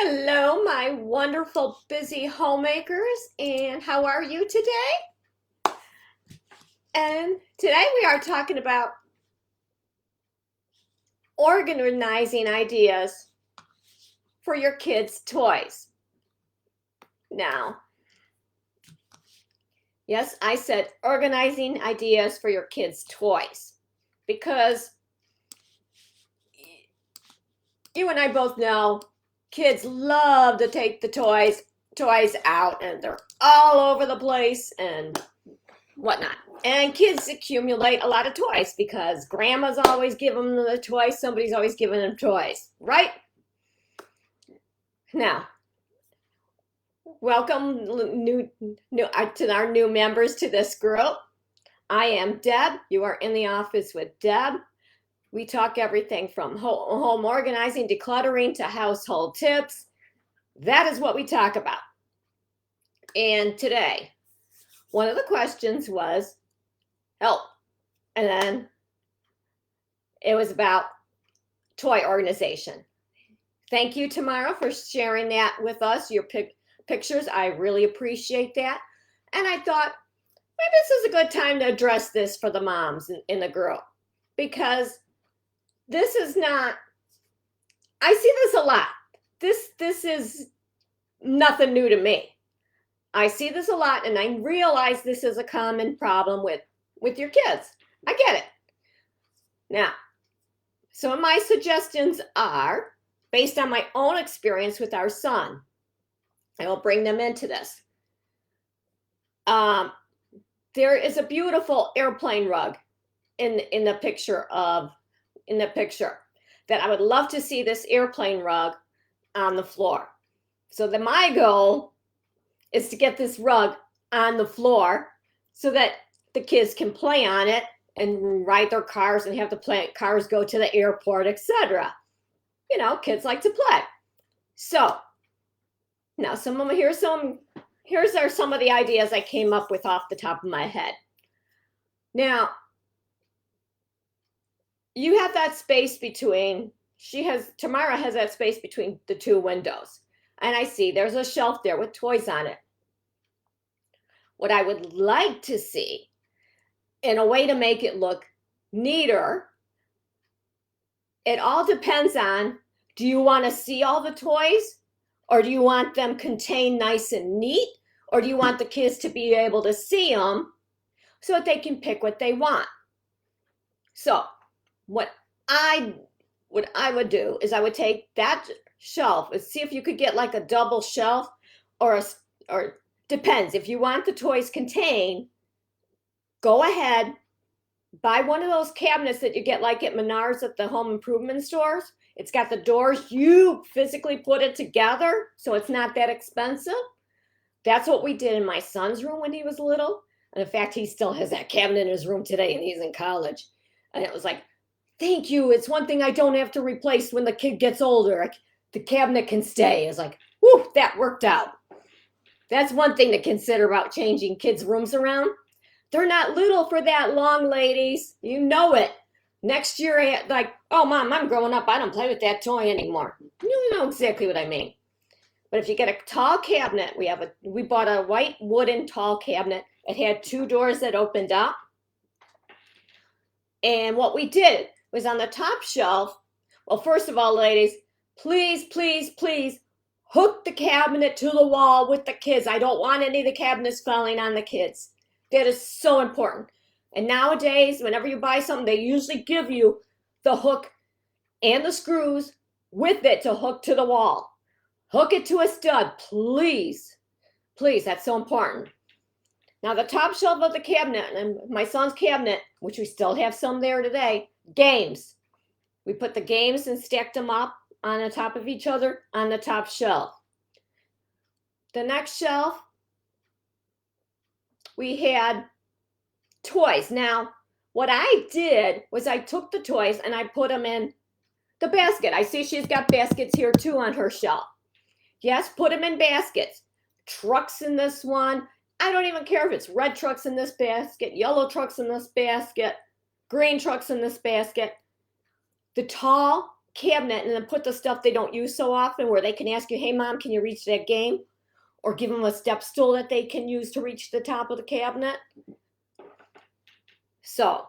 Hello, my wonderful busy homemakers, and how are you today? And today we are talking about organizing ideas for your kids' toys. Now, yes, I said organizing ideas for your kids' toys because you and I both know kids love to take the toys out and they're all over the place and whatnot. And kids accumulate a lot of toys because grandma's always giving them the toys. Somebody's always giving them toys, right? Now, welcome to our new members to this group. I am Deb. You are in the office with Deb. We talk everything from home organizing, decluttering to household tips. That is what we talk about. And today, one of the questions was help. And then it was about toy organization. Thank you, Tamara, for sharing that with us, your pictures. I really appreciate that. And I thought maybe this is a good time to address this for the moms in the group because this is not, I see this a lot. This is nothing new to me. I see this a lot and I realize this is a common problem with your kids. I get it. Now, some of my suggestions are based on my own experience with our son. I will bring them into this. There is a beautiful airplane rug in the picture that I would love to see this airplane rug on the floor. So my goal is to get this rug on the floor so that the kids can play on it and ride their cars and have the cars go to the airport, etc. You know, kids like to play. So now here's some of the ideas I came up with off the top of my head. Now, you have that space between, Tamara has that space between the two windows. And I see there's a shelf there with toys on it. What I would like to see, in a way to make it look neater, it all depends on, do you want to see all the toys? Or do you want them contained nice and neat? Or do you want the kids to be able to see them so that they can pick what they want? So what I would do is I would take that shelf and see if you could get like a double shelf or depends. If you want the toys contained, go ahead, buy one of those cabinets that you get like at Menards at the home improvement stores. It's got the doors. You physically put it together, so it's not that expensive. That's what we did in my son's room when he was little. And in fact, he still has that cabinet in his room today, and he's in college. And it was like, thank you. It's one thing I don't have to replace when the kid gets older. The cabinet can stay. It's like, whew, that worked out. That's one thing to consider about changing kids' rooms around. They're not little for that long, ladies. You know it. Next year, like, oh, Mom, I'm growing up. I don't play with that toy anymore. You know exactly what I mean. But if you get a tall cabinet, we bought a white wooden tall cabinet. It had two doors that opened up. And what we did was on the top shelf, well, first of all, ladies, please, please, please hook the cabinet to the wall with the kids. I don't want any of the cabinets falling on the kids. That is so important. And nowadays, whenever you buy something, they usually give you the hook and the screws with it to hook to the wall. Hook it to a stud, please. Please, that's so important. Now, the top shelf of the cabinet, and my son's cabinet, which we still have some there today, games. We put the games and stacked them up on the top of each other on the top shelf. The next shelf, we had toys. Now, what I did was I took the toys and I put them in the basket. I see she's got baskets here too on her shelf. Yes, put them in baskets. Trucks in this one. I don't even care if it's red trucks in this basket, yellow trucks in this basket, green trucks in this basket. The tall cabinet and then put the stuff they don't use so often where they can ask you, hey, Mom, can you reach that game? Or give them a step stool that they can use to reach the top of the cabinet. So,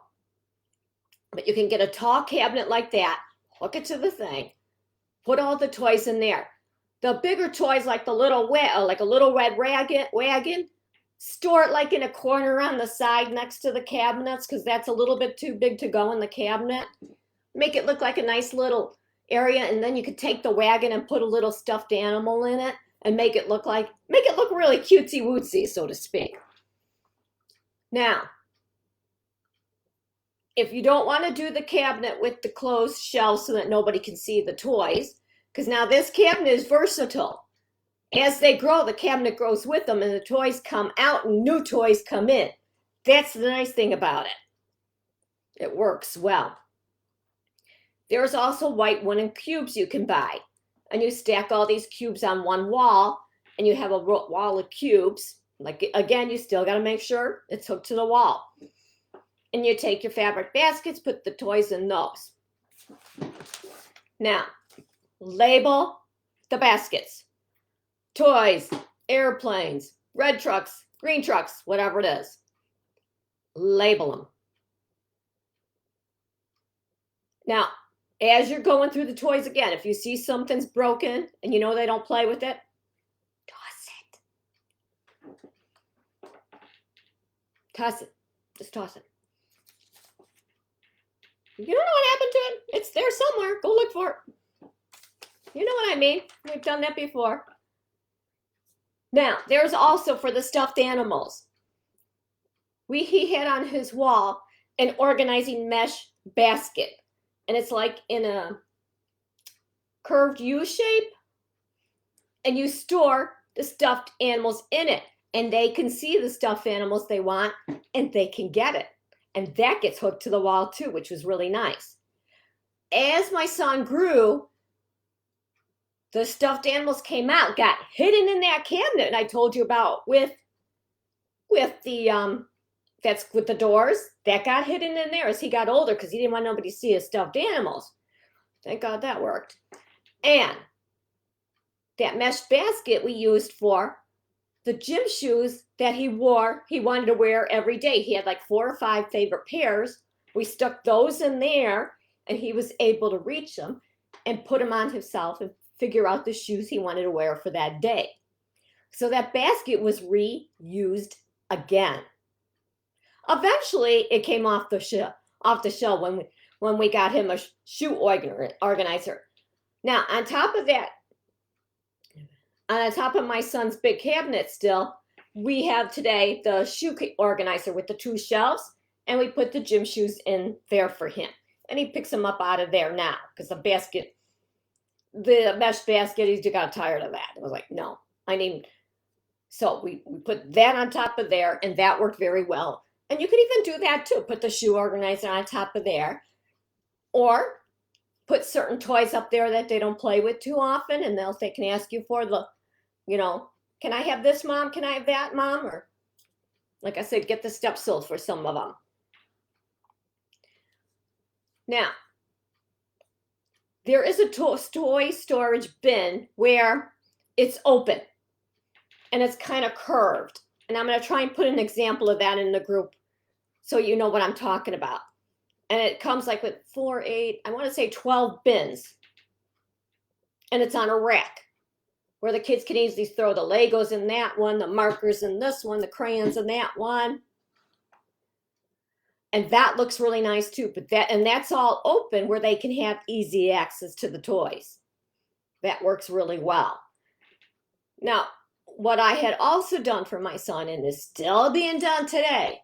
but you can get a tall cabinet like that, hook it to the thing, put all the toys in there. The bigger toys, like the little like a little red wagon, store it like in a corner on the side next to the cabinets, because that's a little bit too big to go in the cabinet. Make it look like a nice little area, and then you could take the wagon and put a little stuffed animal in it and make it look really cutesy wootsy, so to speak. Now, if you don't want to do the cabinet with the closed shelves so that nobody can see the toys, because now this cabinet is versatile. As they grow, the cabinet grows with them, and the toys come out and new toys come in. That's the nice thing about it. It works well. There's also white wooden cubes you can buy, and you stack all these cubes on one wall, and you have a wall of cubes. Like, again, you still got to make sure it's hooked to the wall. And you take your fabric baskets, put the toys in those. Now, label the baskets. Toys, airplanes, red trucks, green trucks, whatever it is. Label them. Now, as you're going through the toys again, if you see something's broken and you know they don't play with it, toss it. Toss it. Just toss it. You don't know what happened to it? It's there somewhere. Go look for it. You know what I mean? We've done that before. Now, there's also for the stuffed animals. He had on his wall an organizing mesh basket. And it's like in a curved U shape. And you store the stuffed animals in it. And they can see the stuffed animals they want, and they can get it. And that gets hooked to the wall too, which was really nice. As my son grew, the stuffed animals came out, got hidden in that cabinet, and I told you about with the that's with the doors, that got hidden in there as he got older because he didn't want nobody to see his stuffed animals. Thank God that worked. And that mesh basket we used for the gym shoes that he wanted to wear every day. He had like 4 or 5 favorite pairs. We stuck those in there, and he was able to reach them and put them on himself and figure out the shoes he wanted to wear for that day. So that basket was reused again. Eventually, it came off the shelf when we got him a shoe organizer. Now, on top of that, on top of my son's big cabinet still, we have today the shoe organizer with the 2 shelves, and we put the gym shoes in there for him. And he picks them up out of there now because the mesh basket, he just got tired of that. I was like, no, so we put that on top of there, and that worked very well. And you could even do that too. Put the shoe organizer on top of there, or put certain toys up there that they don't play with too often, and they can ask you for can I have this, Mom? Can I have that, Mom? Or, like I said, get the step stool for some of them. Now, there is a toy storage bin where it's open and it's kind of curved. And I'm going to try and put an example of that in the group so you know what I'm talking about. And it comes like with 4, 8, I want to say 12 bins. And it's on a rack where the kids can easily throw the Legos in that one, the markers in this one, the crayons in that one. And that looks really nice too. And that's all open where they can have easy access to the toys. That works really well. Now, what I had also done for my son, and is still being done today,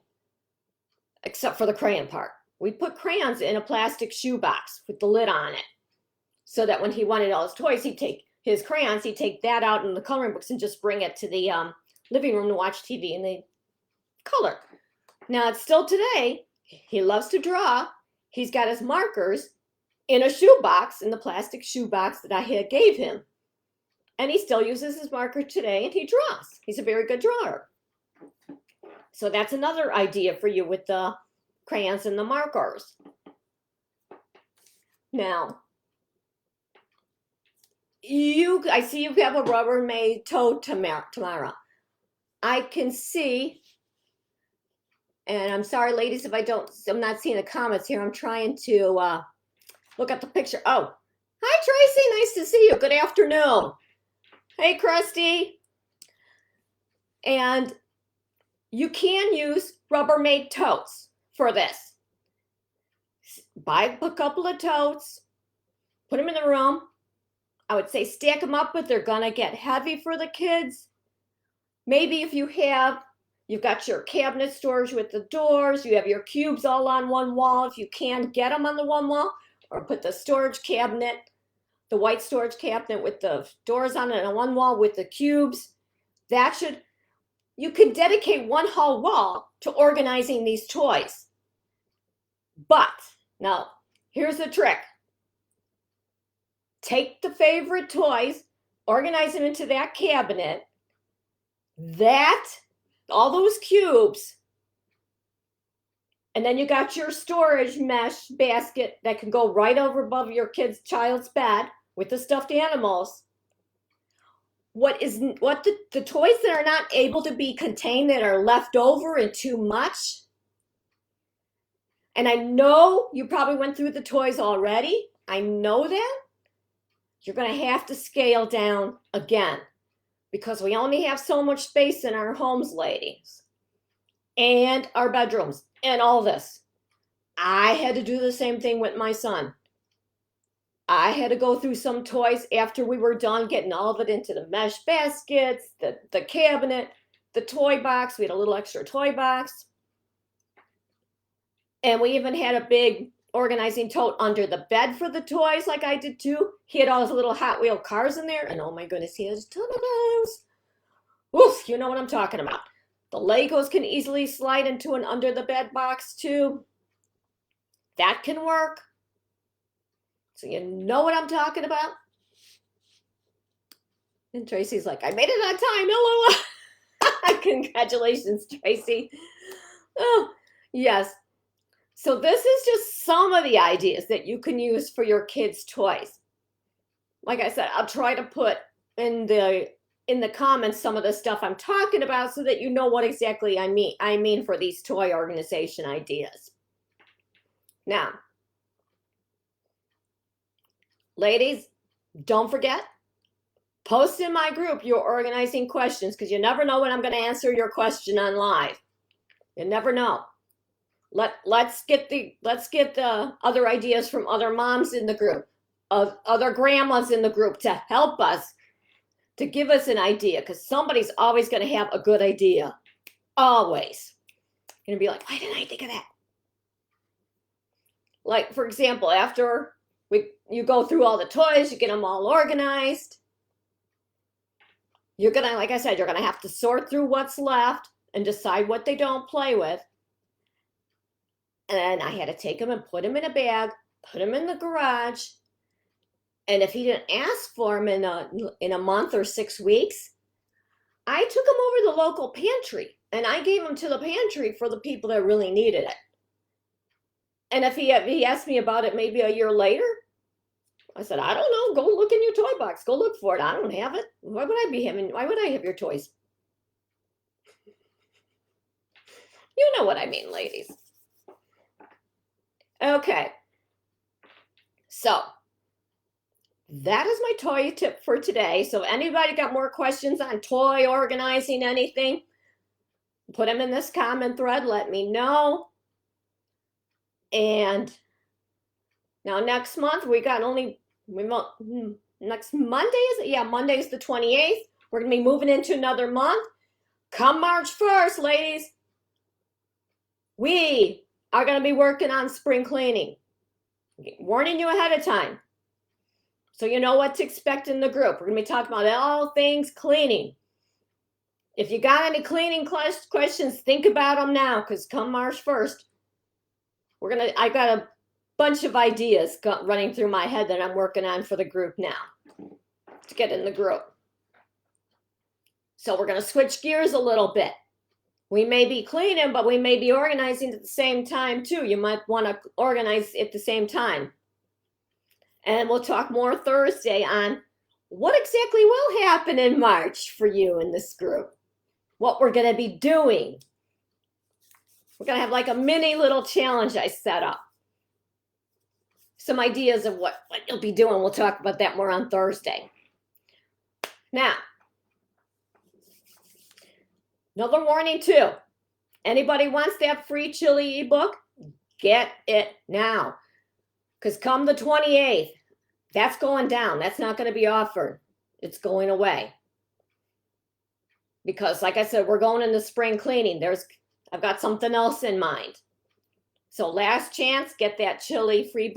except for the crayon part, we put crayons in a plastic shoebox with the lid on it, so that when he wanted all his toys, he'd take his crayons, he'd take that out in the coloring books and just bring it to the living room to watch TV, and they color. Now, it's still today, he loves to draw. He's got his markers in a shoebox, in the plastic shoebox that I had gave him. And he still uses his marker today, and he draws. He's a very good drawer. So that's another idea for you with the crayons and the markers. Now, I see you have a Rubbermaid tote tomorrow. I can see, and I'm sorry, ladies, if I'm not seeing the comments here. I'm trying to look at the picture. Oh, hi, Tracy. Nice to see you. Good afternoon. Hey, Krusty. And you can use Rubbermaid totes for this. Buy a couple of totes, put them in the room. I would say stack them up, but they're gonna get heavy for the kids. Maybe if you've got your cabinet storage with the doors, you have your cubes all on one wall. If you can, get them on the one wall, or put the storage cabinet, the white storage cabinet with the doors on it on one wall with the cubes. You could dedicate one whole wall to organizing these toys. But now, here's the trick. Take the favorite toys, organize them into that cabinet, all those cubes, and then you got your storage mesh basket that can go right over above your child's bed with the stuffed animals. The toys that are not able to be contained, that are left over and too much, and I know you probably went through the toys already. I know that. You're going to have to scale down again because we only have so much space in our homes, ladies, and our bedrooms and all this. I had to do the same thing with my son. I had to go through some toys after we were done getting all of it into the mesh baskets, the cabinet, the toy box. We had a little extra toy box. And we even had a big organizing tote under the bed for the toys, like I did too. He had all his little Hot Wheel cars in there. And oh my goodness, he has a ton of those. Oof, you know what I'm talking about. The Legos can easily slide into an under the bed box too. That can work. So you know what I'm talking about? And Tracy's like, I made it on time. Congratulations, Tracy. Oh, yes. So this is just some of the ideas that you can use for your kids' toys. Like I said, I'll try to put in the comments some of the stuff I'm talking about so that you know what exactly I mean for these toy organization ideas. Now, ladies, don't forget, post in my group your organizing questions, because you never know when I'm going to answer your question on live. You never know. Let's get the other ideas from other moms in the group, of other grandmas in the group, to help us, to give us an idea, because somebody's always going to have a good idea. Always. You're going to be like, why didn't I think of that? Like, for example, after you go through all the toys, you get them all organized. You're going to, like I said, you're going to have to sort through what's left and decide what they don't play with. And I had to take them and put them in a bag, put them in the garage. And if he didn't ask for them in a month or 6 weeks, I took them over to the local pantry and I gave them to the pantry for the people that really needed it. And if he asked me about it maybe a year later, I said, I don't know, go look in your toy box, go look for it. I don't have it. Why would I have your toys? You know what I mean, ladies. Okay, so that is my toy tip for today. So anybody got more questions on toy organizing, anything, put them in this comment thread, let me know. And now next month, next Monday, Monday is the 28th. We're going to be moving into another month. Come March 1st, ladies, we are going to be working on spring cleaning. Warning you ahead of time, so you know what to expect in the group. We're going to be talking about all things cleaning. If you got any cleaning questions, think about them now, because come March 1st, I got a bunch of ideas running through my head that I'm working on for the group now to get in the group. So we're going to switch gears a little bit. We may be cleaning, but we may be organizing at the same time too. You might want to organize at the same time. And we'll talk more Thursday on what exactly will happen in March for you in this group, what we're going to be doing. We're going to have like a mini little challenge I set up. Some ideas of what you'll be doing. We'll talk about that more on Thursday. Now, another warning too. Anybody wants that free chili ebook? Get it now. Because come the 28th, that's going down. That's not going to be offered. It's going away. Because like I said, we're going into spring cleaning. I've got something else in mind. So last chance, get that chili free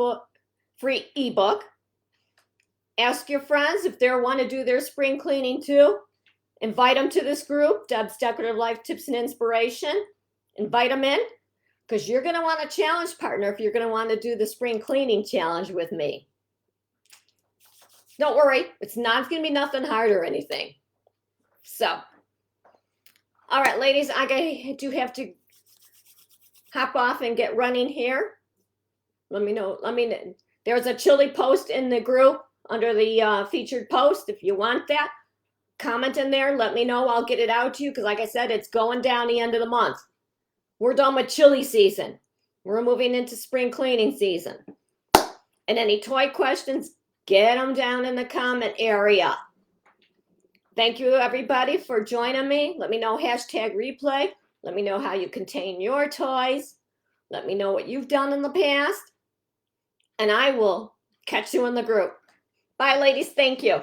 ebook. Ask your friends if they want to do their spring cleaning too. Invite them to this group, Deb's Decorative Life Tips and Inspiration. Invite them in, because you're going to want a challenge partner if you're going to want to do the spring cleaning challenge with me. Don't worry, it's not going to be nothing hard or anything. So, all right, ladies, I do have to hop off and get running here. Let me know. There's a chili post in the group under the featured post. If you want that, comment in there. Let me know. I'll get it out to you because, like I said, it's going down the end of the month. We're done with chili season. We're moving into spring cleaning season. And any toy questions, get them down in the comment area. Thank you, everybody, for joining me. Let me know #replay. Let me know how you contain your toys. Let me know what you've done in the past. And I will catch you in the group. Bye, ladies. Thank you.